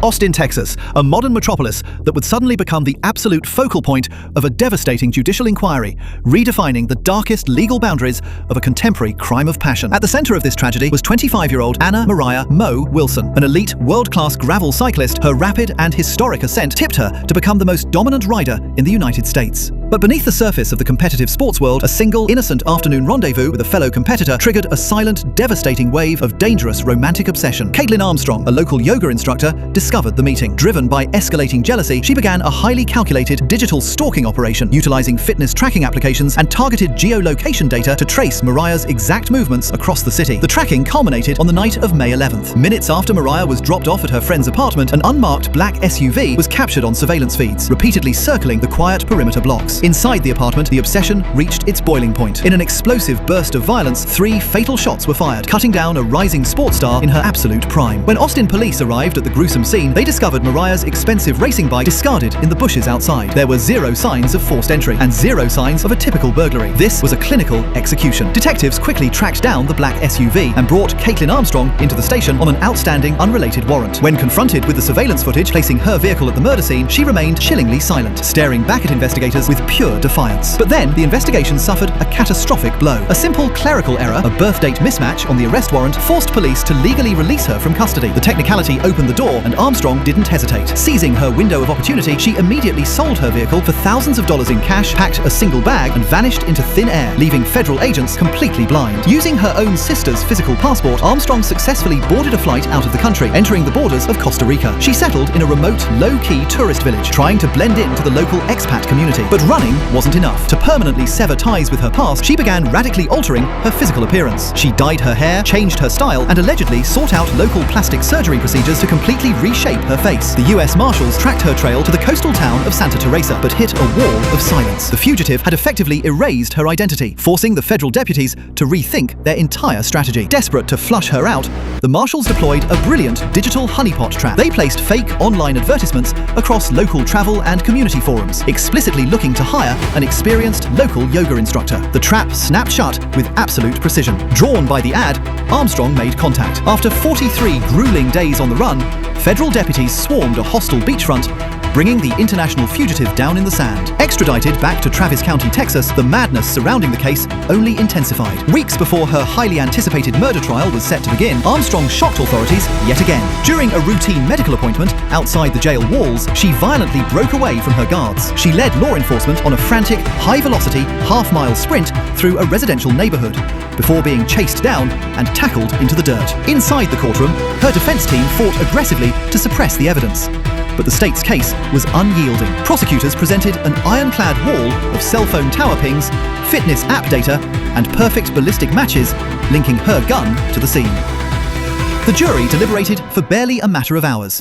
Austin, Texas, a modern metropolis that would suddenly become the absolute focal point of a devastating judicial inquiry, redefining the darkest legal boundaries of a contemporary crime of passion. At the center of this tragedy was 25-year-old Anna Moriah "Mo" Wilson, an elite, world-class gravel cyclist. Her rapid and historic ascent tipped her to become the most dominant rider in the United States. But beneath the surface of the competitive sports world, a single, innocent afternoon rendezvous with a fellow competitor triggered a silent, devastating wave of dangerous romantic obsession. Kaitlin Armstrong, a local yoga instructor, discovered the meeting. Driven by escalating jealousy, she began a highly calculated digital stalking operation, utilizing fitness tracking applications and targeted geolocation data to trace Moriah's exact movements across the city. The tracking culminated on the night of May 11th. Minutes after Moriah was dropped off at her friend's apartment, an unmarked black SUV was captured on surveillance feeds, repeatedly circling the quiet perimeter blocks. Inside the apartment, the obsession reached its boiling point. In an explosive burst of violence, 3 fatal shots were fired, cutting down a rising sports star in her absolute prime. When Austin police arrived at the gruesome scene, they discovered Moriah's expensive racing bike discarded in the bushes outside. There were 0 signs of forced entry and 0 signs of a typical burglary. This was a clinical execution. Detectives quickly tracked down the black SUV and brought Kaitlin Armstrong into the station on an outstanding, unrelated warrant. When confronted with the surveillance footage placing her vehicle at the murder scene, she remained chillingly silent, staring back at investigators with pure defiance. But then, the investigation suffered a catastrophic blow. A simple clerical error, a birth date mismatch on the arrest warrant, forced police to legally release her from custody. The technicality opened the door, and Armstrong didn't hesitate. Seizing her window of opportunity, she immediately sold her vehicle for thousands of dollars in cash, packed a single bag, and vanished into thin air, leaving federal agents completely blind. Using her own sister's physical passport, Armstrong successfully boarded a flight out of the country, entering the borders of Costa Rica. She settled in a remote, low-key tourist village, trying to blend into the local expat community. But running wasn't enough. To permanently sever ties with her past, she began radically altering her physical appearance. She dyed her hair, changed her style, and allegedly sought out local plastic surgery procedures to completely reshape her face. The US Marshals tracked her trail to the coastal town of Santa Teresa, but hit a wall of silence. The fugitive had effectively erased her identity, forcing the federal deputies to rethink their entire strategy. Desperate to flush her out, the Marshals deployed a brilliant digital honeypot trap. They placed fake online advertisements across local travel and community forums, explicitly looking to hire an experienced local yoga instructor. The trap snapped shut with absolute precision. Drawn by the ad, Armstrong made contact. After 43 grueling days on the run, federal deputies swarmed a hostile beachfront, bringing the international fugitive down in the sand. Extradited back to Travis County, Texas, the madness surrounding the case only intensified. Weeks before her highly anticipated murder trial was set to begin, Armstrong shocked authorities yet again. During a routine medical appointment outside the jail walls, she violently broke away from her guards. She led law enforcement on a frantic, high-velocity, half-mile sprint through a residential neighborhood, before being chased down and tackled into the dirt. Inside the courtroom, her defense team fought aggressively to suppress the evidence. But the state's case was unyielding. Prosecutors presented an ironclad wall of cell phone tower pings, fitness app data, and perfect ballistic matches linking her gun to the scene. The jury deliberated for barely a matter of hours.